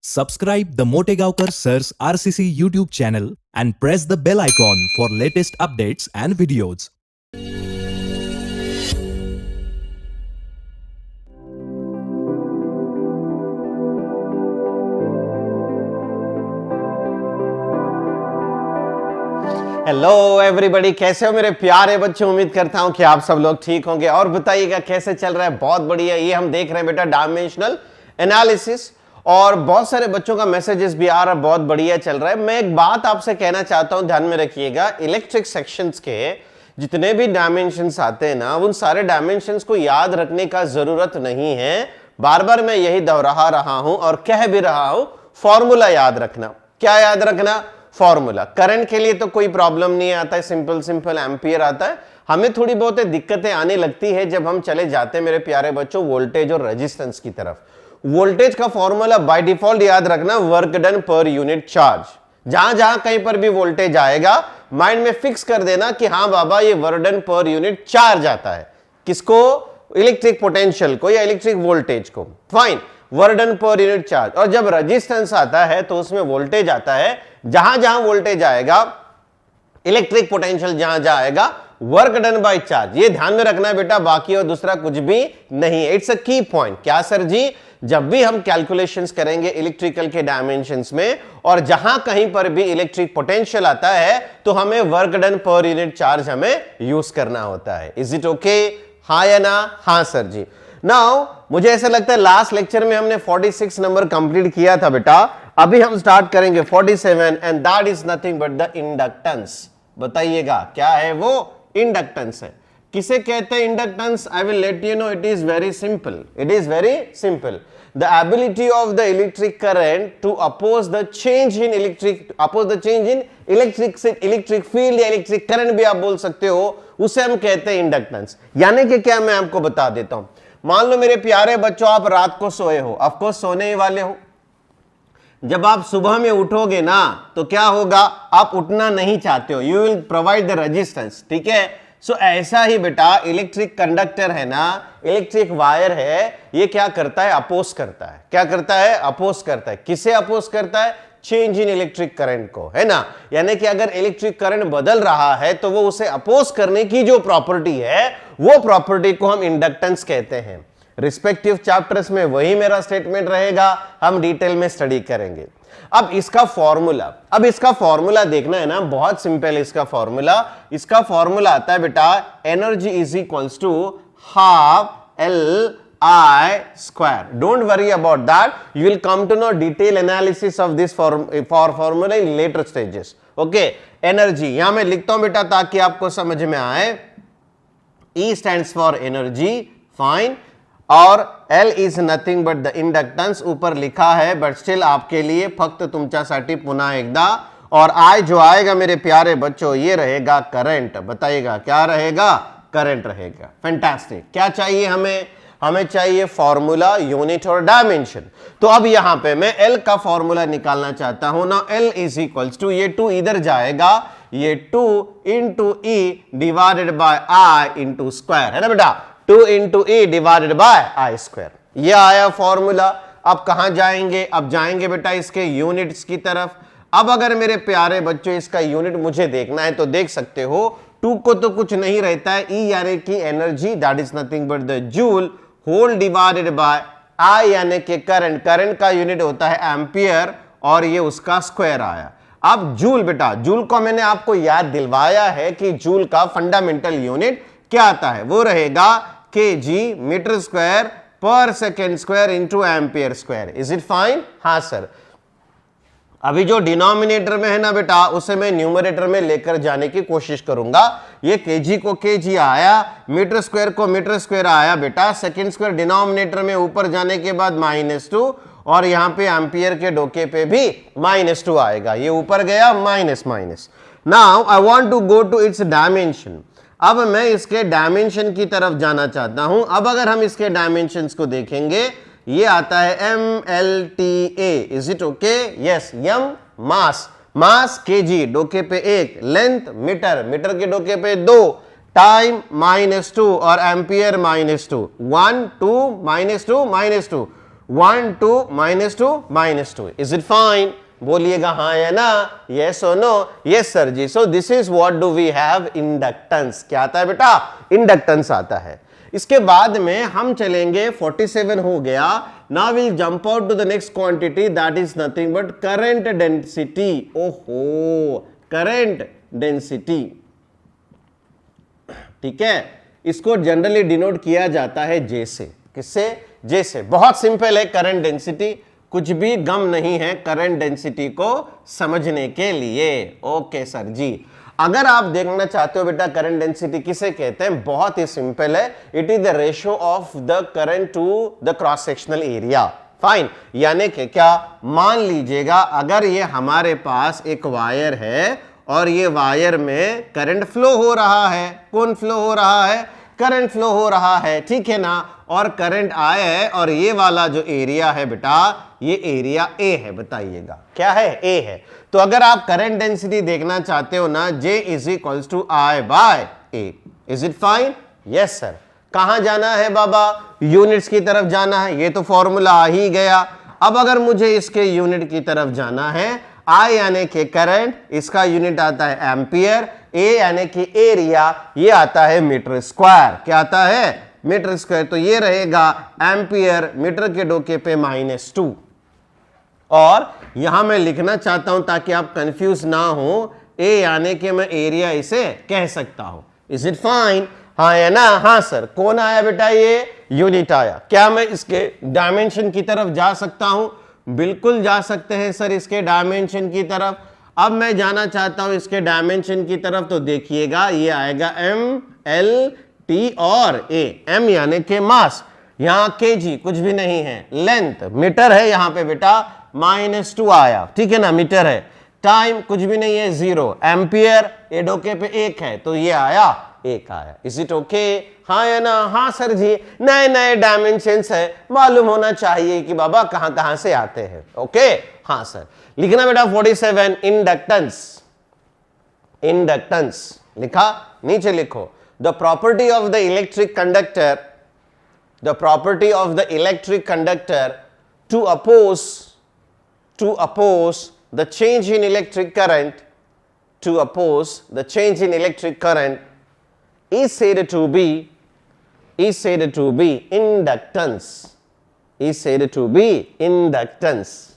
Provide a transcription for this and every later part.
Subscribe the Motegaonkar Sir's RCC YouTube channel and press the bell icon for latest updates and videos. Hello everybody, कैसे हो मेरे प्यारे बच्चे। उम्मीद करता हूं कि आप सब लोग ठीक होंगे। और बताइएगा कैसे चल रहा है। बहुत बढ़िया। ये हम देख रहे हैं बेटा डायमेंशनल एनालिसिस, और बहुत सारे बच्चों का मैसेजेस भी आ रहा है। बहुत बढ़िया चल रहा है। मैं एक बात आपसे कहना चाहता हूं, ध्यान में रखिएगा। इलेक्ट्रिक सेक्शंस के जितने भी डायमेंशंस आते हैं ना, उन सारे डायमेंशंस को याद रखने का जरूरत नहीं है। बार बार मैं यही दोहरा रहा हूं और कह भी रहा हूं, फॉर्मूला याद रखना। क्या याद रखना? फॉर्मूला। करंट के लिए तो कोई प्रॉब्लम नहीं आता है, सिंपल एम्पियर आता है। हमें थोड़ी बहुत दिक्कतें आने लगती है जब हम चले जाते हैं मेरे प्यारे बच्चों वोल्टेज और रेजिस्टेंस की तरफ। वोल्टेज का फॉर्मूला बाय डिफॉल्ट याद रखना, work done per unit charge. जहां जहां कहीं पर भी वोल्टेज आएगा, माइंड में फिक्स कर देना कि हाँ बाबा ये work done per unit charge आता है। किसको? इलेक्ट्रिक पोटेंशियल को या इलेक्ट्रिक वोल्टेज को। Fine, work done per unit charge. और जब रेजिस्टेंस आता है तो उसमें वोल्टेज आता है। जहां जहां वोल्टेज आएगा, इलेक्ट्रिक पोटेंशियल जहां जहां आएगा, वर्क डन बाय चार्ज। ये ध्यान में रखना है बेटा, बाकी और दूसरा कुछ भी नहीं है। इट्स अ की पॉइंट। क्या सर जी? जब भी हम कैलकुलेशंस करेंगे इलेक्ट्रिकल के डायमेंशंस में, और जहां कहीं पर भी इलेक्ट्रिक पोटेंशियल आता है, तो हमें work done per unit charge हमें यूज करना होता है। Is it okay? हाँ या ना? हाँ सर जी। नाउ मुझे ऐसा लगता है लास्ट लेक्चर में हमने 46 नंबर कंप्लीट किया था बेटा। अभी हम स्टार्ट करेंगे 47, and that is nothing but the inductance. बताइएगा क्या है वो? इंडक्टेंस है। किसे कहते हैं inductance? I will let you know. It is very simple. It is very simple. The ability of the electric current to oppose the change in electric field या electric current भी आप बोल सकते हो, उसे हम कहते हैं इंडक्टेंस। यानी कि क्या, मैं आपको बता देता हूं। मान लो मेरे प्यारे बच्चों, आप रात को सोए हो। ऑफ कोर्स सोने ही वाले हो। जब आप सुबह में उठोगे ना, तो क्या होगा? आप उठना नहीं चाहते हो। You will provide the resistance. ठीक है। सो ऐसा ही बेटा इलेक्ट्रिक कंडक्टर है ना, इलेक्ट्रिक वायर है, ये क्या करता है? अपोज करता है। क्या करता है? अपोज करता है। किसे अपोज करता है? चेंज इन इलेक्ट्रिक करंट को, है ना। यानी कि अगर इलेक्ट्रिक करंट बदल रहा है तो वो उसे अपोज करने की जो प्रॉपर्टी है, वो प्रॉपर्टी को हम इंडक्टेंस कहते हैं। रिस्पेक्टिव चैप्टर्स में वही मेरा स्टेटमेंट रहेगा, हम डिटेल में स्टडी करेंगे। अब इसका फॉर्मूला देखना है ना, बहुत सिंपल है इसका फॉर्मूला आता है बेटा, energy is equals to half L I square. Don't worry about that. You will come to know detailed analysis of this formula in later stages. Okay. Energy यहां मैं लिखता हूं बेटा ताकि आपको समझ में आए। E stands for energy. Fine. और L is nothing but the inductance ऊपर लिखा है, but still आपके लिए फक्त तुमच्यासाठी पुन्हा एकदा। और I जो आएगा मेरे प्यारे बच्चों, ये रहेगा करंट। बताइएगा क्या रहेगा? करंट रहेगा। फैंटास्टिक। क्या चाहिए हमें? हमें चाहिए फॉर्मूला, यूनिट और डायमेंशन। तो अब यहां पे मैं L का फॉर्मूला निकालना चाहता हूं ना। L इज इक्वल्स टू, ये 2 इधर जाएगा, ये 2 into E divided by I into square, है ना बेटा। 2 into E divided by I square. ये आया फॉर्मूला। अब कहां जाएंगे? अब जाएंगे बेटा इसके यूनिट्स की तरफ। अब अगर मेरे प्यारे बच्चों इसका यूनिट मुझे देखना है तो देख सकते हो, 2 को तो कुछ नहीं रहता है, ई यानी कि energy, that is nothing but the joule whole divided by I यानी कि करंट का यूनिट होता है एम्पियर, और ये उसका स्क्वायर आया। अब जूल बेटा, जूल को मैंने आपको याद दिलवाया है कि जूल का फंडामेंटल यूनिट क्या आता है, वो रहेगा केजी मीटर स्क्वायर पर second square into ampere square. Is it fine? हाँ सर। अभी जो डिनोमिनेटर में है ना बेटा, उसे मैं न्यूमरेटर में लेकर जाने की कोशिश करूंगा। ये केजी को केजी आया, मीटर स्क्वायर को मीटर स्क्वायर आया बेटा। सेकंड स्क्वायर डिनोमिनेटर में ऊपर जाने के बाद -2, और यहां पे एम्पियर के डोके पे भी -2 आएगा। ये ऊपर गया minus. Now I want to go to its dimension. अब मैं इसके डायमेंशन की तरफ जाना चाहता हूं। अब अगर हम इसके डायमेंशंस को देखेंगे, ये आता है MLTA। Is it okay? Yes. M mass KG, डोके पे 1, लेंथ मीटर के डोके पे 2, टाइम -2 और एम्पियर -2। 1 2 -2 -2 1 2 -2 is it fine? बोलिएगा हाँ या ना, यस और no? Yes sir ji. So this is what do we have, inductance. क्या आता है बेटा? इंडक्टेंस आता है। इसके बाद में हम चलेंगे, 47 हो गया। Now will jump out to the next quantity, that is nothing but current density. ओहो, करंट डेंसिटी, ठीक है। इसको जनरली डिनोट किया जाता है जे से। किससे? जे से। बहुत सिंपल है करंट डेंसिटी, कुछ भी गम नहीं है करंट डेंसिटी को समझने के लिए। ओके सर जी। अगर आप देखना चाहते हो बेटा करंट डेंसिटी किसे कहते हैं, बहुत ही सिंपल है, it is the ratio of the current to the cross sectional area. Fine, यानी कि क्या, मान लीजिएगा अगर ये हमारे पास एक वायर है और ये वायर में करंट फ्लो हो रहा है। कौन फ्लो हो रहा है? करंट फ्लो हो रहा है, ठीक है ना। और करंट आया है और ये वाला जो एरिया है बेटा, ये एरिया ए है। बताइएगा क्या है? ए है। तो अगर आप करंट डेंसिटी देखना चाहते हो ना, J is equals to I by A। Is it fine? Yes sir. कहां जाना है बाबा? यूनिट्स की तरफ जाना है, ये तो फॉर्मूला आ ही गया। अब अगर मुझे इसके यूनिट की तरफ जाना है, I यानी कि करंट, इसका यूनिट आता है एम्पियर, A यानी कि एरिया, ये आता है मीटर स्क्वायर। क्या आता है? Metre square. तो ये रहेगा एम्पियर मीटर के डोके पे -2। और यहां मैं लिखना चाहता हूं ताकि आप कंफ्यूज ना हो, ए यानी कि मैं एरिया इसे कह सकता हूं। Is it fine? हाँ या ना? हाँ सर। कौन आया बेटा? ये यूनिट आया। क्या मैं इसके डायमेंशन की तरफ जा सकता हूं? बिल्कुल जा सकते हैं सर, इसके डायमेंशन की तरफ। अब मैं जाना चाहता हूं इसके डायमेंशन की तरफ, तो देखिएगा ये आएगा M L T और A। M यानी कि मास, यहां kg कुछ भी नहीं है, लेंथ मीटर है यहां पे बेटा, -2 आया, ठीक है ना, मीटर है। टाइम कुछ भी नहीं है, 0। एम्पियर ए डोके पे 1 है, तो ये आया 1 आया। Is it okay? हाँ या ना? हाँ सर जी। नए नए डायमेंशंस है, मालूम होना चाहिए कि बाबा कहां कहां से आते हैं। ओके हाँ सर। लिखना बेटा 47, इंडक्टेंस। इंडक्टेंस लिखा, नीचे लिखो, the property of the electric conductor, the property of the electric conductor to oppose the change in electric current, to oppose the change in electric current is said to be inductance, is said to be inductance।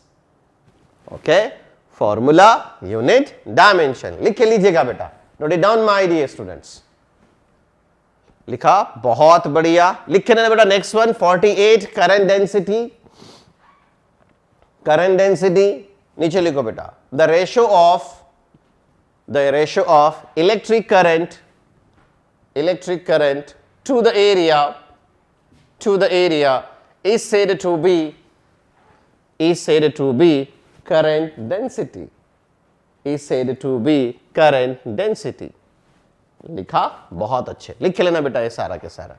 okay, formula, unit, dimension लिख के लीजिएगा बेटा, note it down my dear students। लिखा, बहुत बढ़िया। लिख लेना बेटा next one, 48, current density. Current density नीचे लिखो बेटा, the ratio of electric current to the area is said to be current density, is said to be current density। लिखा, बहुत अच्छे। लिख लेना बेटा ये सारा के सारा।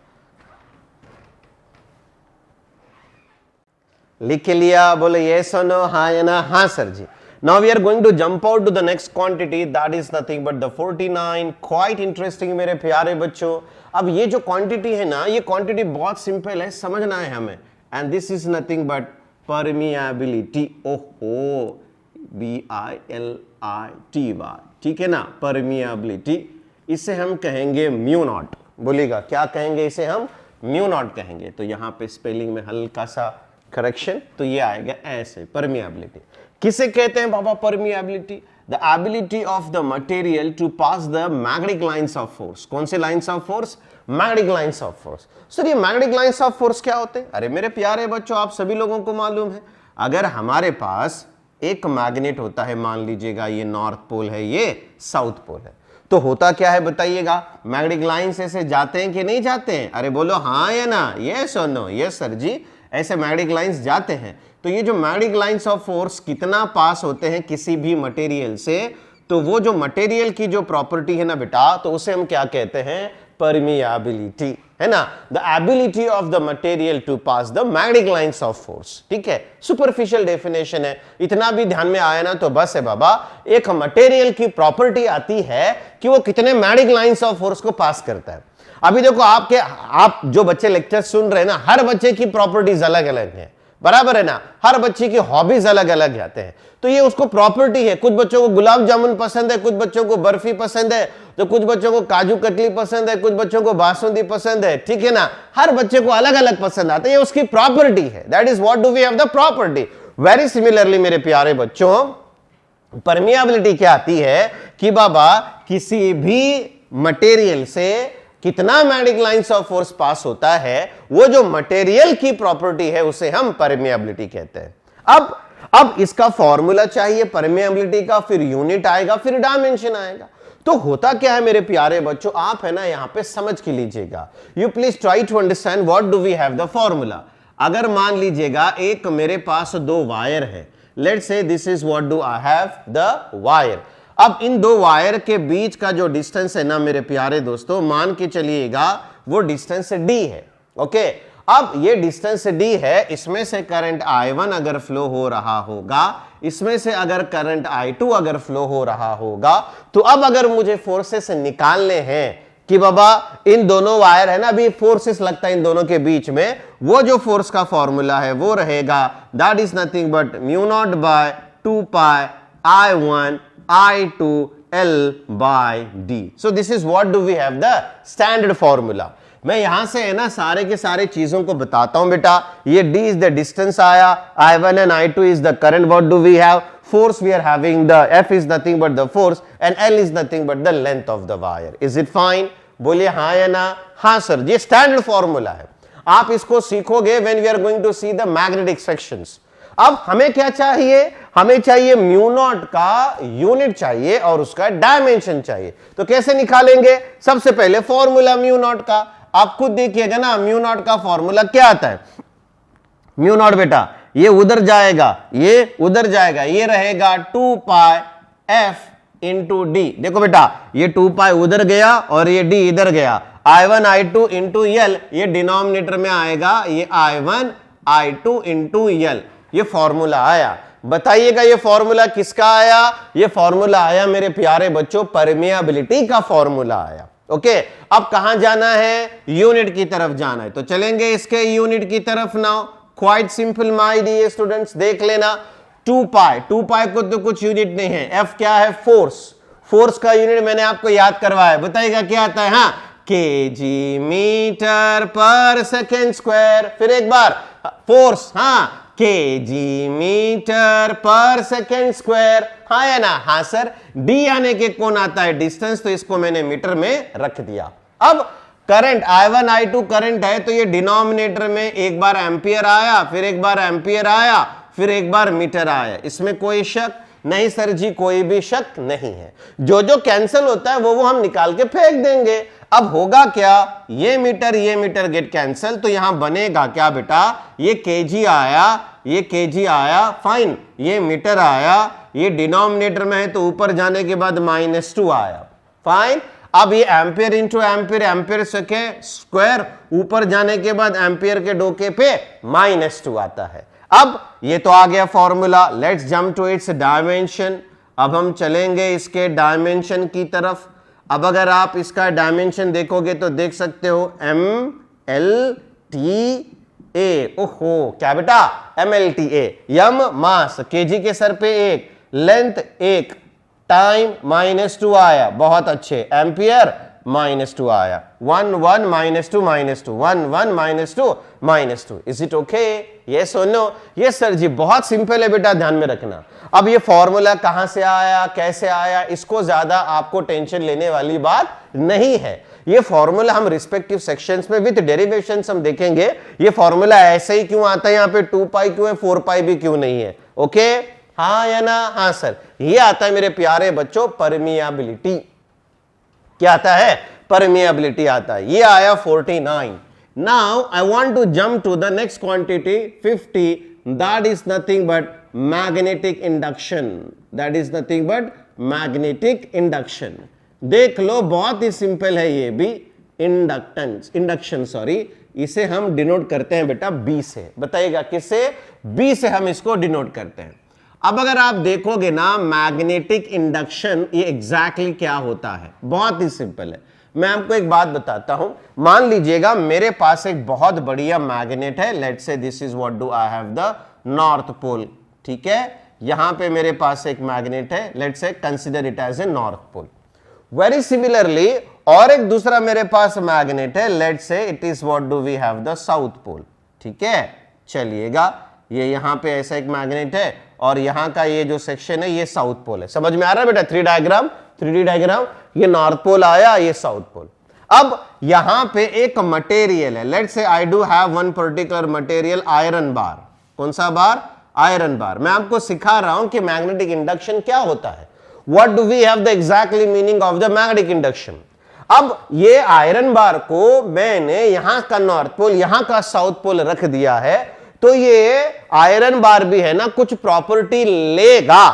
लिख लिया? बोले yes or no? हाँ या ना? हाँ sir ji. Now we are going to jump out to the next quantity, that is nothing but the 49। quite interesting मेरे प्यारे बच्चों। अब ये जो क्वांटिटी है ना, ये क्वांटिटी बहुत सिंपल है, समझना है हमें। And this is nothing but permeability. ओहो, BILITY, ठीक है ना, परमिएबिलिटी। इसे हम कहेंगे म्यू नॉट। बोलिएगा क्या कहेंगे? इसे हम म्यू नॉट कहेंगे। तो यहां पे स्पेलिंग में हल्का सा करेक्शन, तो ये आएगा ऐसे, परमिएबिलिटी। किसे कहते हैं बाबा permeability? The ability of the material to pass the magnetic lines of force. कौन से lines of force? Magnetic lines of force. Sir ये मैग्नेटिक लाइंस ऑफ फोर्स क्या होते हैं? अरे मेरे प्यारे बच्चों, आप सभी लोगों को मालूम है, अगर हमारे पास एक मैग्नेट होता है, मान लीजिएगा ये नॉर्थ पोल है, ये साउथ पोल है, तो होता क्या है बताइएगा? मैग्नेटिक लाइंस ऐसे जाते हैं कि नहीं जाते हैं? अरे बोलो हाँ या ना? यस और नो? यस सर जी, ऐसे मैग्नेटिक लाइंस जाते हैं। तो ये जो मैग्नेटिक लाइंस ऑफ फोर्स कितना पास होते हैं किसी भी मटेरियल से, तो वो जो मटेरियल की जो प्रॉपर्टी है ना बेटा, तो उसे हम क्या कहते हैं? परमिएबिलिटी, है ना। The ability of the material to pass the magnetic lines of force, ठीक है। सुपरफिशियल डेफिनेशन है, इतना भी ध्यान में आया ना तो बस है बाबा। एक मटेरियल की प्रॉपर्टी आती है कि वो कितने मैग्नेटिक लाइंस ऑफ फोर्स को पास करता है। अभी देखो आप जो बच्चे लेक्चर सुन रहे हैं ना, हर बच्चे की प्रॉपर्टीज अलग अलग हैं। बराबर है ना। हर बच्चे की हॉबीज अलग अलग जाते हैं, तो ये उसको प्रॉपर्टी है। कुछ बच्चों को गुलाब जामुन पसंद है, कुछ बच्चों को बर्फी पसंद है, तो कुछ बच्चों को काजू कतली पसंद है, कुछ बच्चों को बासुंदी पसंद है, ठीक है ना। हर बच्चे को अलग अलग पसंद आता है, ये उसकी प्रॉपर्टी है। That is what do we have the property. Very similarly मेरे प्यारे बच्चों, परमिएबिलिटी क्या आती है कि बाबा किसी भी मटेरियल से कितना magnetic lines of force pass होता है, वो जो मटेरियल की प्रॉपर्टी है उसे हम परमिएबिलिटी कहते हैं। अब इसका फॉर्मूला चाहिए परमिएबिलिटी का, फिर यूनिट आएगा, फिर डायमेंशन आएगा। तो होता क्या है मेरे प्यारे बच्चों, आप है ना यहां पे समझ के लीजिएगा। You please try to understand what do we have the formula. अगर मान लीजिएगा एक मेरे पास दो वायर है, let's say this is what do I have the wire. अब इन दो वायर के बीच का जो डिस्टेंस है ना मेरे प्यारे दोस्तों, मान के चलिएगा वो डिस्टेंस d है। ओके, अब ये डिस्टेंस d है, इसमें से करंट I1 अगर फ्लो हो रहा होगा, इसमें से अगर करंट I2 अगर फ्लो हो रहा होगा, तो अब अगर मुझे फोर्सेस निकालने हैं कि बाबा इन दोनों वायर है ना, अभी फोर्सेस लगता है इन दोनों के बीच में, वो जो फोर्स का फॉर्मूला है वो रहेगा that is nothing but mu naught by 2 pi I1 I2 L by D. So this is what do we have the standard formula. मैं यहां से है ना सारे के सारे चीजों को बताता हूं बेटा। ये D is the distance आया, I1 and I2 is the current. What do we have? Force we are having, the F is nothing but the force and L is nothing but the length of the wire. Is it fine? बोलिए हाँ या ना? हाँ sir, ये standard formula है। आप इसको सीखोगे when we are going to see the magnetic sections. अब हमें क्या चाहिए? हमें चाहिए म्यू नॉट का यूनिट चाहिए और उसका डायमेंशन चाहिए। तो कैसे निकालेंगे? सबसे पहले फॉर्मूला म्यू नॉट का आप खुद देखिएगा ना, म्यू नॉट का फॉर्मूला क्या आता है? म्यू नॉट बेटा ये उधर जाएगा, ये उधर जाएगा, ये रहेगा 2 पाई F इंटू डी। देखो बेटा ये 2 पाई उधर गया और ये D इधर गया, I1 I2 इंटू L, ये डिनोमिनेटर में आएगा, ये I1 I2 इंटू L। ये फॉर्मूला आया। बताइएगा ये फॉर्मूला किसका आया? ये फॉर्मूला आया मेरे प्यारे बच्चों परमिएबिलिटी का फॉर्मूला आया। ओके, अब कहां जाना है? यूनिट की तरफ जाना है, तो चलेंगे इसके यूनिट की तरफ। Now quite simple my dear students, देख लेना 2 पाई को तो कुछ यूनिट नहीं है। F क्या है? फोर्स। फोर्स का यूनिट मैंने आपको याद करवाया, बताइएगा क्या आता है? हाँ, KG metre per second square. फिर एक बार फोर्स, हाँ KG metre per second square, हाँ या ना? हाँ सर। डी आने के कौन आता है? डिस्टेंस, तो इसको मैंने मीटर में रख दिया। अब करंट I1 I2 करंट है, तो ये डिनोमिनेटर में एक बार एम्पियर आया, फिर एक बार एम्पियर आया, फिर एक बार मीटर आया। इसमें कोई शक नहीं सर जी, कोई भी शक नहीं है। जो जो कैंसिल होता है वो हम निकाल के फेंक देंगे। अब होगा क्या? ये मीटर गेट कैंसिल, तो यहां बनेगा क्या बेटा? ये केजी आया, ये केजी आया, फाइन। ये मीटर आया, ये डिनोमिनेटर में है तो ऊपर जाने के बाद -2 आया, फाइन। अब ये ampere into ampere, ampere square, ऊपर जाने के बाद एम्पियर के डोके पे -2 आता है। अब ये तो आ गया formula. Let's jump to its dimension. अब हम चलेंगे इसके डायमेंशन की तरफ। अब अगर आप इसका डायमेंशन देखोगे तो देख सकते हो MLTA। ओहो क्या बेटा? MLTA। यम मास, केजी के सर पे 1, लेंथ 1, टाइम -2 आया, बहुत अच्छे। एम्पियर -2 आया, 1 1 -2 -2 1 1 -2 -2। Is it okay? यस और नो? यस सर जी, बहुत सिंपल है बेटा, ध्यान में रखना। अब ये फॉर्मूला कहां से आया, कैसे आया, इसको ज्यादा आपको टेंशन लेने वाली बात नहीं है। ये फॉर्मूला हम रिस्पेक्टिव सेक्शंस में विद डेरिवेशंस हम देखेंगे। ये फॉर्मूला ऐसे ही क्यों आता है, यहाँ पे 2 पाई क्यों है, 4 पाई भी क्यों नहीं है? ओके, हाँ या ना? हाँ सर। ये आता है मेरे प्यारे बच्चों परमिएबिलिटी। क्या आता है? परमिएबिलिटी आता है। ये आया 49। Now I want to jump to the next quantity 50, that is nothing but magnetic induction. That is nothing but magnetic induction. देख लो बहुत ही सिंपल है ये भी। इंडक्शन सॉरी, इसे हम डिनोट करते हैं बेटा B से। बताइएगा किससे? B से हम इसको डिनोट करते हैं। अब अगर आप देखोगे ना मैग्नेटिक इंडक्शन, ये एग्जैक्टली क्या होता है? बहुत ही सिंपल है। मैं आपको एक बात बताता हूं, मान लीजिएगा मेरे पास एक बहुत बढ़िया मैग्नेट है, let's say this is what do I have the north pole, ठीक है, यहां पे मेरे पास एक मैग्नेट है, let's say consider it as a north pole. Very similarly और एक दूसरा मेरे पास मैग्नेट है, let's say it is what do we have the south pole, ठीक है। चलिएगा ये यहां पे ऐसा एक मैग्नेट है और यहां का ये जो सेक्शन है ये साउथ पोल है। समझ में आ रहा है बेटा? 3D डायग्राम, ये नॉर्थ पोल आया, ये साउथ पोल। अब यहां पे एक मटेरियल है, लेट्स से I do have one particular material, iron bar. कौन सा बार? Iron bar. मैं आपको सिखा रहा हूं कि मैग्नेटिक इंडक्शन क्या होता है। What do we have the exactly meaning of the magnetic induction. अब ये आयरन बार को मैंने यहां का नॉर्थ पोल, यहां का साउथ पोल रख दिया है, तो ये आयरन बार भी है ना कुछ प्रॉपर्टी लेगा,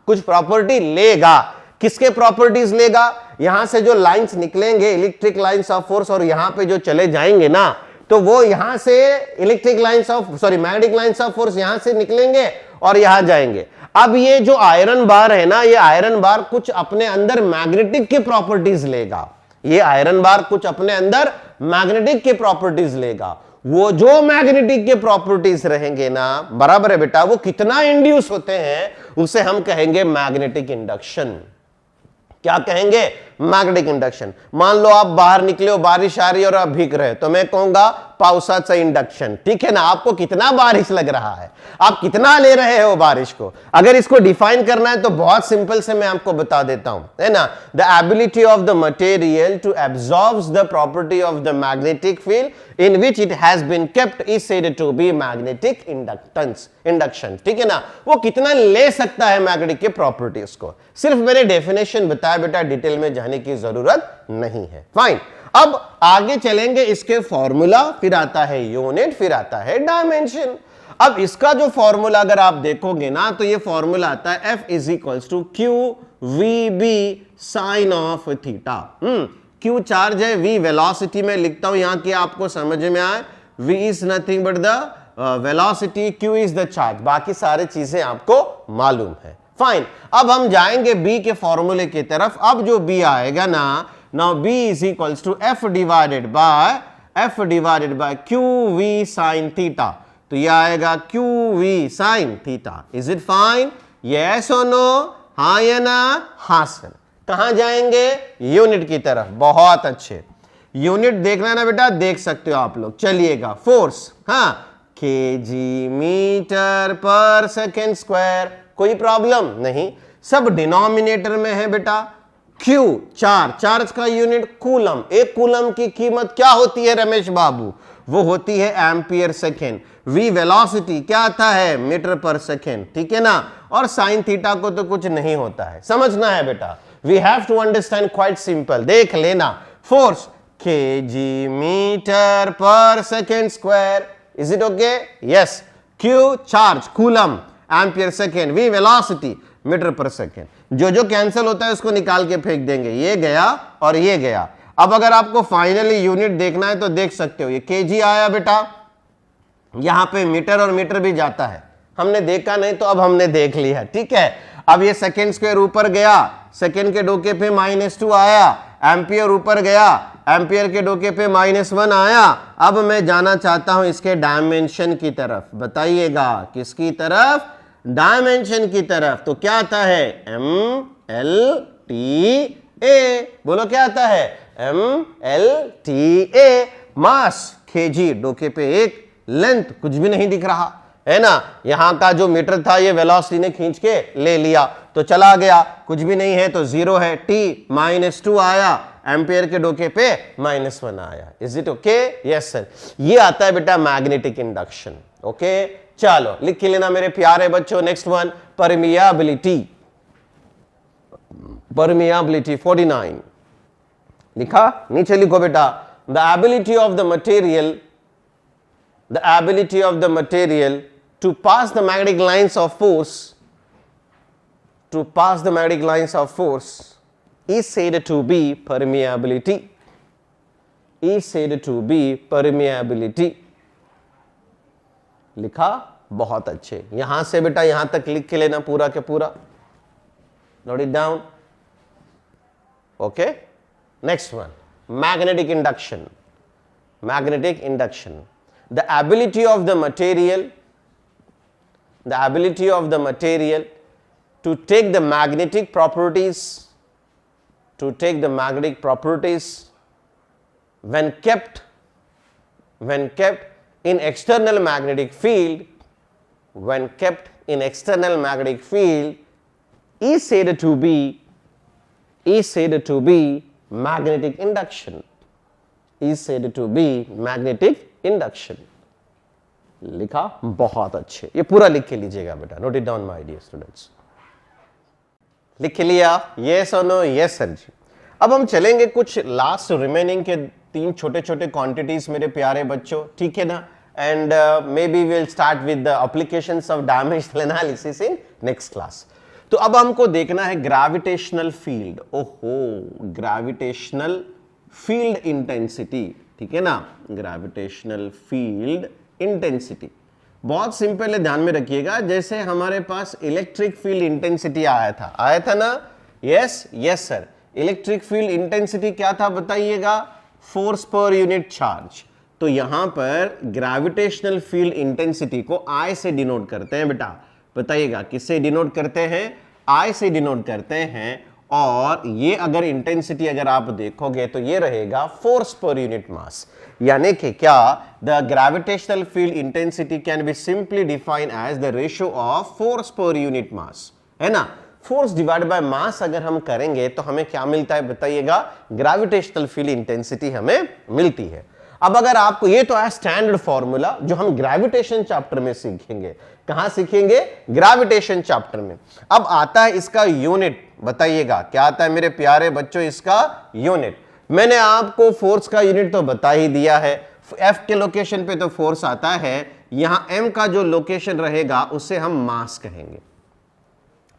कुछ प्रॉपर्टी लेगा। किसके प्रॉपर्टीज लेगा? यहां से जो लाइंस निकलेंगे, इलेक्ट्रिक लाइंस ऑफ फोर्स, और यहां पे जो चले जाएंगे ना, तो वो यहां से electric lines of magnetic lines of force यहां से निकलेंगे और यहां जाएंगे। अब ये जो आयरन बार है ना, ये आयरन बार कुछ अपने अंदर मैग्नेटिक की प्रॉपर्टीज लेगा। ये आयरन बार कुछ अपने अंदर मैग्नेटिक की प्रॉपर्टीज लेगा। वो जो मैग्नेटिक के प्रॉपर्टीज रहेंगे ना, बराबर है बेटा, वो कितना इंड्यूस होते हैं उसे हम कहेंगे मैग्नेटिक इंडक्शन। क्या कहेंगे? Magnetic induction. मान लो आप बाहर निकले हो, बारिश आ रही है और आप भीग रहे हो, तो मैं कहूंगा पावसाचा इंडक्शन, ठीक है ना। आपको कितना बारिश लग रहा है, आप कितना ले रहे हो बारिश को। अगर इसको डिफाइन करना है तो बहुत सिंपल से मैं आपको बता देता हूं, है ना। The ability of the material to absorb the property of the magnetic field in which it has been kept is said to be magnetic inductance, induction, ठीक है ना। वो कितना ले सकता है मैग्नेटिक के प्रॉपर्टीज को। सिर्फ मैंने डेफिनेशन बताया बेटा, डिटेल में जाने की जरूरत नहीं है। फाइन, अब आगे चलेंगे, इसके फॉर्मूला, फिर आता है यूनिट, फिर आता है डायमेंशन। अब इसका जो फॉर्मूला अगर आप देखोगे ना, तो ये फॉर्मूला आता है F is equals to Q V B sine of theta. Q charge है, V वेलोसिटी में लिखता हूं यहां की आपको समझ में आए। V is nothing but the velocity, Q is the charge, बाकी सारी चीजें आपको मालूम है। फाइन, अब हम जाएंगे B के फॉर्मूले की तरफ। अब जो B आएगा ना, now B is equals to F divided by Q V sine theta. तो यह आएगा Q V sine theta. Is it fine? Yes और नो? हाँ या ना? हाँ सर। कहां जाएंगे? यूनिट की तरफ। बहुत अच्छे, यूनिट देखना ना बेटा, देख सकते हो आप लोग। चलिएगा, फोर्स, हाँ, KG metre per second square. कोई प्रॉब्लम नहीं, सब डिनोमिनेटर में है बेटा। क्यू चार्ज का यूनिट कूलम। एक कूलम की कीमत क्या होती है रमेश बाबू? वो होती है एम्पियर सेकेंड। वी वेलोसिटी क्या आता है? मीटर पर सेकेंड, ठीक है ना। और साइन थीटा को तो कुछ नहीं होता है, समझना है बेटा। We have to understand, quite simple. देख लेना, force KG metre per second square. Is it okay? Yes. Q charge, coulomb, ampere second, V velocity, metre per second. जो जो कैंसिल होता है उसको निकाल के फेंक देंगे, ये गया और ये गया। अब अगर आपको फाइनली यूनिट देखना है तो देख सकते हो, ये केजी आया बेटा, यहां पे मीटर और मीटर भी जाता है। हमने देखा नहीं तो अब हमने देख लिया, ठीक है। अब ये सेकेंड स्क्वायर ऊपर गया, सेकेंड के डोके पे -2 आया, एम्पियर ऊपर गया, एम्पियर के डोके पे -1 आया। अब मैं जाना चाहता हूं इसके डायमेंशन की तरफ। बताइएगा किसकी तरफ? डायमेंशन की तरफ। तो क्या आता है? MLTA। बोलो क्या आता है? MLTA। मास केजी, डोके पे 1, लेंथ कुछ भी नहीं दिख रहा है ना। यहां का जो मीटर था ये वेलोसिटी ने खींच के ले लिया तो चला गया, कुछ भी नहीं है तो 0 है। T -2 आया, एम्पियर के डोके पे -1 आया। Is it okay? Yes sir. ये आता है बेटा मैग्नेटिक इंडक्शन। ओके, चलो लिख के लेना मेरे प्यारे बच्चों। Next one, permeability. परमियाबिलिटी 49 लिखा, नीचे लिखो बेटा। The ability of the material, the ability of the material to pass the magnetic lines of force, to pass the magnetic lines of force is said to be permeability, is said to be permeability। लिखा, बहुत अच्छे। यहां से बेटा यहां तक लिख के लेना पूरा के पूरा, note it down। okay, next one, magnetic induction. Magnetic induction. The ability of the material to take the magnetic properties, when kept in external magnetic field, is said to be magnetic induction. लिखा? बहुत अच्छे, ये पूरा लिख के लीजिएगा बेटा, note it down my dear students. लिख लिया? यस और नो? यस सर जी। अब हम चलेंगे कुछ लास्ट रिमेनिंग के 3 छोटे छोटे क्वांटिटीज मेरे प्यारे बच्चों, ठीक है ना? And may be will start with the applications of dimensional analysis in next class. तो अब हमको देखना है ग्रेविटेशनल फील्ड। ओहो, ग्रेविटेशनल फील्ड इंटेंसिटी, ठीक है ना? ग्रेविटेशनल फील्ड इंटेंसिटी बहुत सिंपल है, ध्यान में रखिएगा। जैसे हमारे पास इलेक्ट्रिक फील्ड इंटेंसिटी आया था ना? Yes sir. Electric field intensity क्या था बताइएगा? Force per unit charge. तो यहां पर ग्रेविटेशनल फील्ड इंटेंसिटी को I से डिनोट करते हैं बेटा। बताइएगा किससे डिनोट करते हैं? I से डिनोट करते हैं। और ये अगर इंटेंसिटी अगर आप देखोगे तो ये रहेगा फोर्स पर यूनिट मास। यानी कि क्या? The gravitational field intensity can be simply define as the ratio of force per unit mass, है ना? फोर्स डिवाइड बाय मास अगर हम करेंगे तो हमें क्या मिलता है बताइएगा? ग्रेविटेशनल फील्ड इंटेंसिटी हमें मिलती है। अब अगर आपको, ये तो है स्टैंडर्ड फॉर्मूला जो हम ग्रेविटेशन चैप्टर में सीखेंगे। कहां सीखेंगे? ग्रेविटेशन चैप्टर में। अब आता है इसका यूनिट, बताइएगा क्या आता है मेरे प्यारे बच्चों इसका यूनिट? मैंने आपको फोर्स का यूनिट तो बता ही दिया है। F के लोकेशन पे तो फोर्स आता है, यहां M का जो लोकेशन रहेगा उसे हम मास कहेंगे।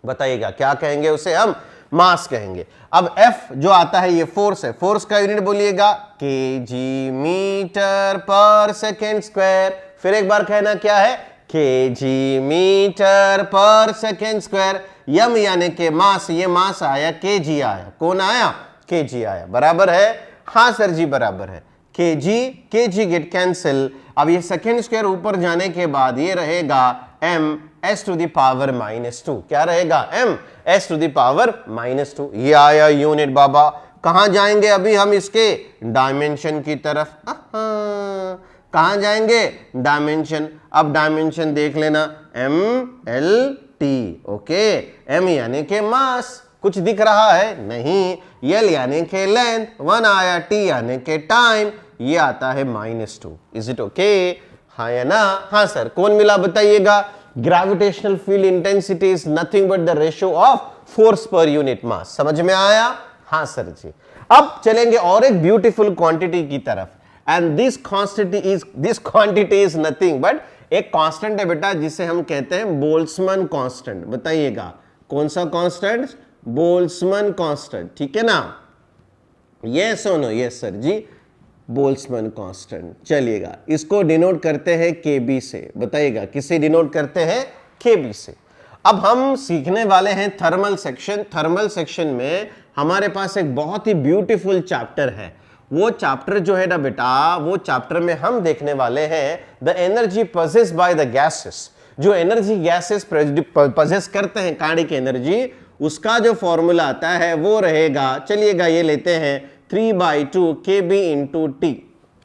बताइएगा क्या कहेंगे? उसे हम मास कहेंगे। अब F जो आता है ये फोर्स है, फोर्स का यूनिट बोलिएगा kg metre per second square. फिर एक बार कहना क्या है? kg metre per second square. यम यानी के मास, ये मास आया, kg आया। कौन आया? kg आया। बराबर है? हाँ सर जी बराबर है। kg get cancel. अब ये सेकेंड स्क्वायर ऊपर जाने के बाद ये रहेगा m s to the power -2। क्या रहेगा? m s to the power -2। ये आया यूनिट बाबा। कहां जाएंगे अभी हम? इसके डायमेंशन की तरफ। कहां जाएंगे? डायमेंशन। अब डायमेंशन देख लेना, MLT। ओके, M यानी के मास, कुछ दिख रहा है? नहीं। L यानी के लेंथ, 1 आया। T यानी के टाइम, ये आता है -2। Is it okay? हाँ या ना? हाँ सर। कौन मिला बताइएगा? Gravitational field intensity is nothing but the ratio of force per unit मास। समझ में आया? हाँ सर जी। अब चलेंगे और एक ब्यूटीफुल क्वांटिटी की तरफ। And this quantity is nothing but एक कांस्टेंट है बेटा जिसे हम कहते हैं बोल्ट्जमैन कांस्टेंट। बताइएगा कौन सा कांस्टेंट? बोल्ट्जमैन कांस्टेंट, ठीक है ना? यस और नो? यस सर जी, बोल्ट्जमैन कांस्टेंट। चलिएगा इसको डिनोट करते हैं Kb से। बताइएगा किसे डिनोट करते हैं? Kb से। अब हम सीखने वाले हैं थर्मल सेक्शन। थर्मल सेक्शन में हमारे पास एक बहुत ही ब्यूटीफुल चैप्टर है। वो चैप्टर जो है ना बेटा, वो चैप्टर में हम देखने वाले हैं the energy possessed by the gases. जो एनर्जी गैसेस पजेस करते हैं, काइनेटिक एनर्जी, उसका जो फॉर्मूला आता है वो रहेगा, चलिएगा ये लेते हैं 3/2 kb इंटू टी।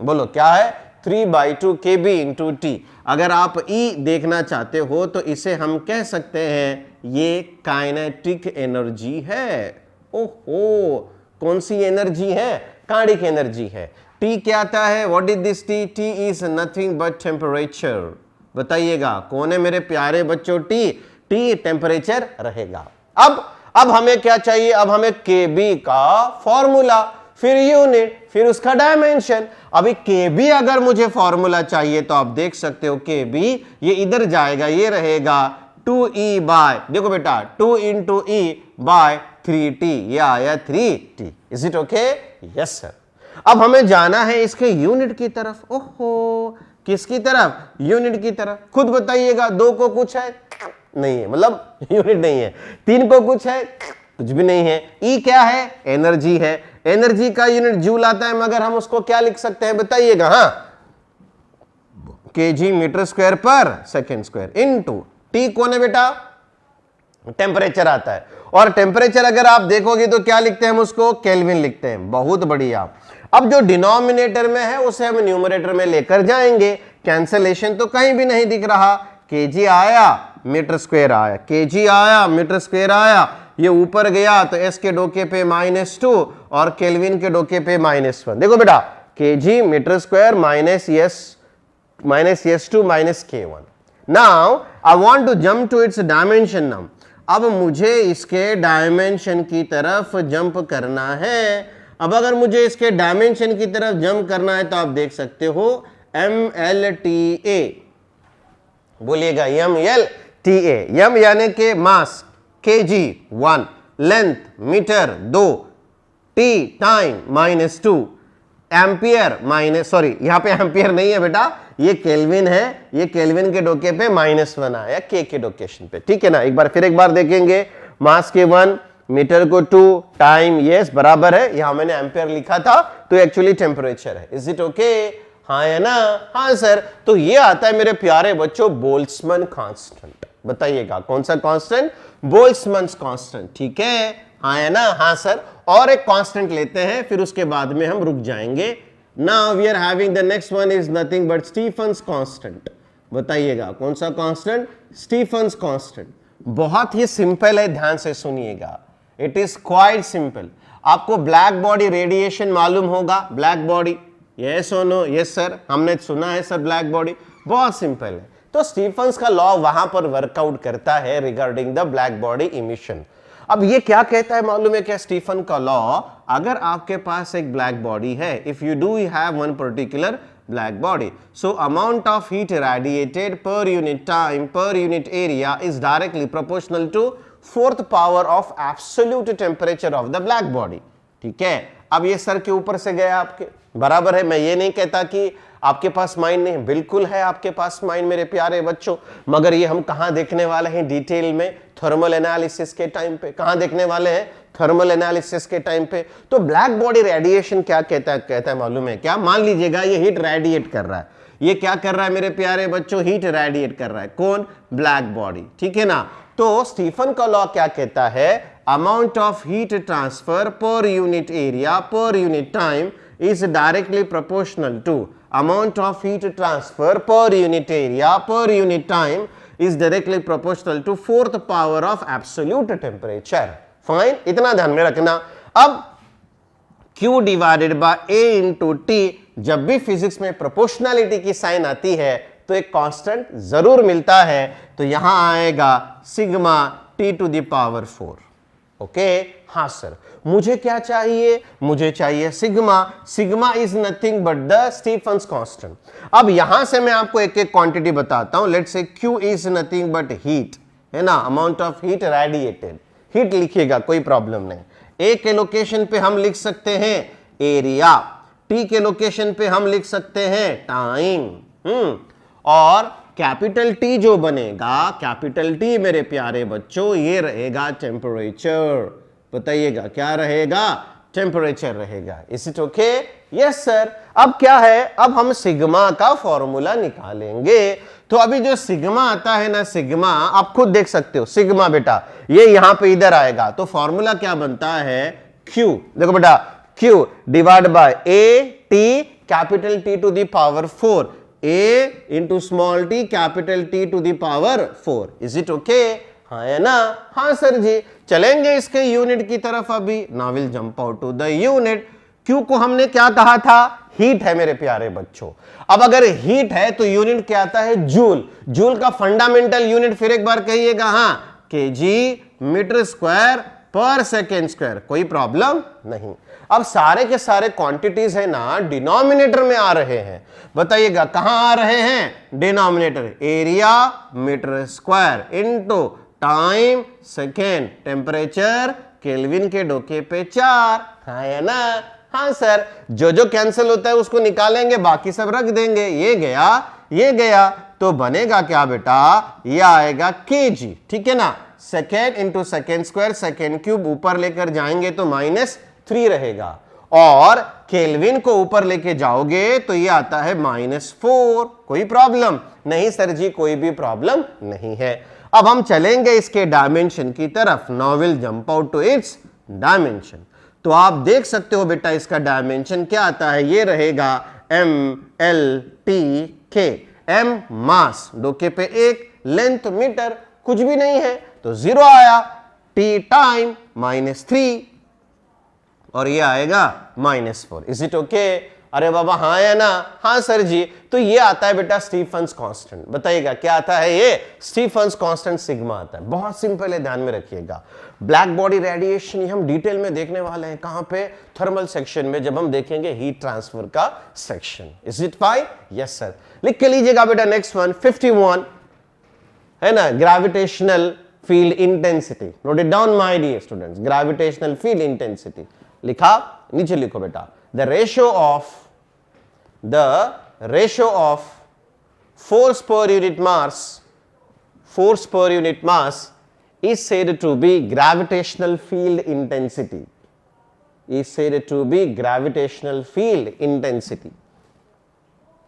बोलो क्या है? 3/2 kb इंटू टी। अगर आप E देखना चाहते हो तो इसे हम कह सकते हैं ये काइनेटिक एनर्जी है। ओहो, कौन सी एनर्जी है? काइनेटिक एनर्जी है। T क्या आता है? What is this T? T is nothing but temperature. बताइएगा कौन है मेरे प्यारे बच्चों? T टेम्परेचर रहेगा। अब हमें क्या चाहिए? अब हमें Kb का फॉर्मूला, फिर यूनिट, फिर उसका डायमेंशन। अभी Kb अगर मुझे फॉर्मूला चाहिए तो आप देख सकते हो Kb ये इधर जाएगा, ये रहेगा 2E बाय, देखो बेटा 2 इंटू E बाय 3T। ये आया 3T। Is it okay? Yes sir. अब हमें जाना है इसके यूनिट की तरफ। ओहो, किसकी तरफ? यूनिट की तरफ। खुद बताइएगा, 2 को कुछ है? नहीं है, मतलब यूनिट नहीं है। 3 को कुछ है? कुछ भी नहीं है। E क्या है? एनर्जी है। एनर्जी का यूनिट जूल आता है, मगर हम उसको क्या लिख सकते हैं बताइएगा? हाँ, केजी मीटर स्क्वायर पर सेकेंड स्क्वायर इनटू टी कौन है बेटा? टेम्परेचर आता है। और टेम्परेचर अगर आप देखोगे तो क्या लिखते हैं हम उसको? केल्विन लिखते हैं। बहुत बढ़िया। अब जो डिनोमिनेटर में है उसे हम न्यूमरेटर में लेकर जाएंगे। कैंसलेशन तो कहीं भी नहीं दिख रहा। केजी आया, मीटर स्क्वायर आया, केजी आया, मीटर स्क्वायर आया, ये ऊपर गया तो एस के डोके पे -2 और केल्विन के डोके पे -1। देखो बेटा, KG metre square minus S to minus K1। Now I want to jump to its dimension now. अब मुझे इसके डायमेंशन की तरफ जंप करना है। अब अगर मुझे इसके डायमेंशन की तरफ जंप करना है तो आप देख सकते हो MLTA, बोलिएगा MLTA। M यानी कि mass, kg 1, length metre 2, T time -2, ampere यहां पे एम्पियर नहीं है बेटा, ये केल्विन है। ये केल्विन के डोके पे -1 आया K के लोकेशन पे, ठीक है ना। एक बार देखेंगे, मास के 1, मीटर को 2, टाइम यस बराबर है, यहां मैंने एम्पियर लिखा था तो एक्चुअली टेम्परेचर है। Is it okay? हाँ है ना? हाँ सर। तो ये आता है मेरे प्यारे बच्चों बोल्ट्जमैन कांस्टेंट। बताइएगा कौन सा कांस्टेंट? बोल्ट्जमैन कांस्टेंट, ठीक है? हाँ है ना? हाँ सर। और एक कांस्टेंट लेते हैं, फिर उसके बाद में हम रुक जाएंगे। Now we are having the next one is nothing but Stefan's constant. बताइएगा कौन सा कांस्टेंट? Stephen's constant. बहुत ही सिंपल है, ध्यान से सुनिएगा। It is quite simple. आपको ब्लैक बॉडी रेडिएशन मालूम होगा। ब्लैक बॉडी, यस और नो? यस सर, हमने सुना है सर ब्लैक बॉडी। बहुत सिंपल है। तो स्टीफन्स का लॉ वहां पर वर्कआउट करता है regarding the black body emission. अब ये क्या कहता है मालूम है क्या? स्टीफन का लॉ, अगर आपके पास एक ब्लैक बॉडी है, if you do have one particular black body, so amount of heat radiated per unit time per unit area is directly proportional to 4th power of absolute temperature of the black body। ठीक है। अब ये sir के ऊपर से गया आपके, बराबर है। मैं ये नहीं कहता कि आपके पास माइंड नहीं, बिल्कुल है आपके पास माइंड मेरे प्यारे बच्चों, मगर ये हम कहां देखने वाले हैं डिटेल में? थर्मल एनालिसिस के टाइम पे। कहां देखने वाले हैं? थर्मल एनालिसिस के टाइम पे। तो ब्लैक बॉडी रेडिएशन क्या कहता है मालूम है क्या? मान लीजिएगा ये हीट रेडिएट कर रहा है। ये क्या कर रहा है मेरे प्यारे बच्चों? हीट रेडिएट कर रहा है। कौन? ब्लैक बॉडी, ठीक है ना। तो स्टीफन का लॉ क्या कहता है? Amount of heat transfer per unit area per unit time is directly proportional to amount of heat transfer per unit area per unit time is directly proportional to 4th power of absolute temperature। Fine, इतना ध्यान में रखना। अब Q divided by A into T, जब भी physics में proportionality की sign आती है तो एक कांस्टेंट जरूर मिलता है। तो यहां आएगा sigma T to the power 4। Okay, हाँ सर। मुझे क्या चाहिए? मुझे चाहिए sigma. Sigma is nothing but the Stefan's constant. अब यहां से मैं आपको एक एक क्वांटिटी बताता हूं। Let's say Q is nothing but heat, है ना, amount of heat radiated. Heat लिखिएगा, कोई प्रॉब्लम नहीं। A के लोकेशन पे हम लिख सकते हैं एरिया, T के लोकेशन पे हम लिख सकते हैं टाइम, और कैपिटल T जो बनेगा, कैपिटल T मेरे प्यारे बच्चों, ये रहेगा टेम्परेचर। बताइएगा क्या रहेगा? टेम्परेचर रहेगा। Is it okay? Yes sir. अब क्या है? अब हम सिग्मा का फॉर्मूला निकालेंगे। तो अभी जो सिग्मा आता है ना, सिग्मा आप खुद देख सकते हो। सिग्मा बेटा ये यहां पे इधर आएगा, तो फॉर्मूला क्या बनता है? Q, देखो बेटा, Q divide by A T capital T to the power 4, A into small t capital T to the power 4। Is it okay? हाँ है ना? हाँ सर जी। चलेंगे इसके यूनिट की तरफ अभी। Now will jump out to the unit. Q को हमने क्या कहा था? हीट है मेरे प्यारे बच्चों। अब अगर हीट है तो यूनिट क्या आता है? जूल। जूल का फंडामेंटल यूनिट फिर एक बार कहिएगा। हाँ, केजी मीटर स्क्वायर पर सेकेंड स्क्वायर। कोई प्रॉब्लम नहीं। अब सारे के सारे क्वांटिटीज है ना, डिनोमिनेटर में आ रहे हैं। बताइएगा कहां आ रहे हैं? Denominator. Area metre square into time second, temperature kelvin के डोके पे 4। हाँ है ना? हाँ सर। जो जो कैंसिल होता है उसको निकालेंगे, बाकी सब रख देंगे। ये गया, ये गया, तो बनेगा क्या बेटा? ये आएगा kg, ठीक है ना। Second into second square, second cube ऊपर लेकर जाएंगे तो -3 रहेगा। और केल्विन को ऊपर लेके जाओगे तो ये आता है -4। कोई प्रॉब्लम नहीं सर जी, कोई भी प्रॉब्लम नहीं है। अब हम चलेंगे इसके डायमेंशन की तरफ। Now will jump out to its dimension. तो आप देख सकते हो बेटा इसका डायमेंशन क्या आता है, ये रहेगा MLTK। M मास, डोके पे 1, लेंथ मीटर, कुछ भी नहीं है तो 0 आया। T टाइम -3 और ये आएगा -4। Is it okay? अरे बाबा हाँ या ना? हाँ सर जी। तो ये आता है बेटा स्टीफन्स कांस्टेंट। बताइएगा क्या आता है? ये स्टीफन्स कांस्टेंट सिग्मा आता है। बहुत सिंपल है, ध्यान में रखिएगा। ब्लैक बॉडी रेडिएशन ये हम डिटेल में देखने वाले हैं। कहां पे? थर्मल सेक्शन में, जब हम देखेंगे हीट ट्रांसफर का section. Is it fine? Yes sir. लिख के लीजिएगा बेटा नेक्स्ट वन 51 है ना, gravitational field intensity. Note it down my dear students, gravitational field intensity लिखा, नीचे लिखो बेटा the ratio of force per unit mass is said to be gravitational field intensity,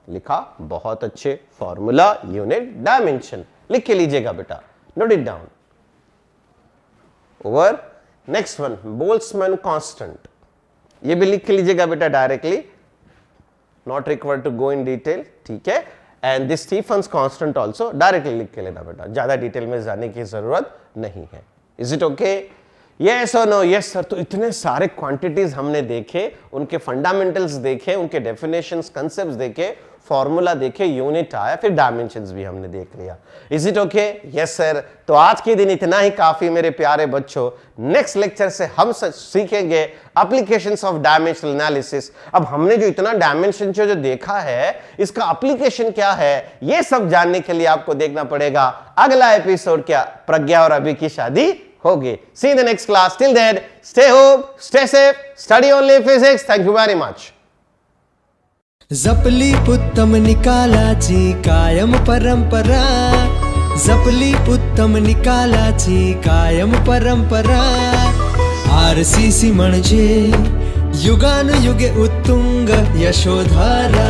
लिखा, बहुत अच्छे फॉर्मूला, यूनिट, डायमेंशन लिख के लीजिएगा बेटा, note it down. Over next one Boltzmann constant, ये भी लिख के लीजिएगा बेटा directly, not required to go in detail, ठीक है। And this Stefan's constant also directly लिख के लेना बेटा, ज्यादा डिटेल में जाने की जरूरत नहीं है। Is it okay? यस और नो? Yes sir. तो इतने सारे क्वांटिटीज हमने देखे, उनके फंडामेंटल्स देखे, उनके डेफिनेशंस, कांसेप्ट्स देखे, फॉर्मूला देखे, यूनिट आया, फिर डायमेंशंस भी हमने देख लिया। Is it okay? Yes sir. तो आज के दिन इतना ही काफी मेरे प्यारे बच्चों। नेक्स्ट लेक्चर से हम सीखेंगे एप्लीकेशंस ऑफ डायमेंशनल एनालिसिस। अब हमने जो इतना डायमेंशन जो देखा है, इसका एप्लीकेशन क्या है, ये सब जानने के लिए आपको देखना पड़ेगा अगला एपिसोड। क्या प्रज्ञा और अभी की शादी होगी? See in the next class. Till then stay home, stay safe, study only physics. Thank you very much. जपली उत्तम निकालाची कायम परंपरा, जपली उत्तम निकालाची कायम परंपरा। RCC म्हणजे युगानुयुगे उत्तुंग यशोधारा।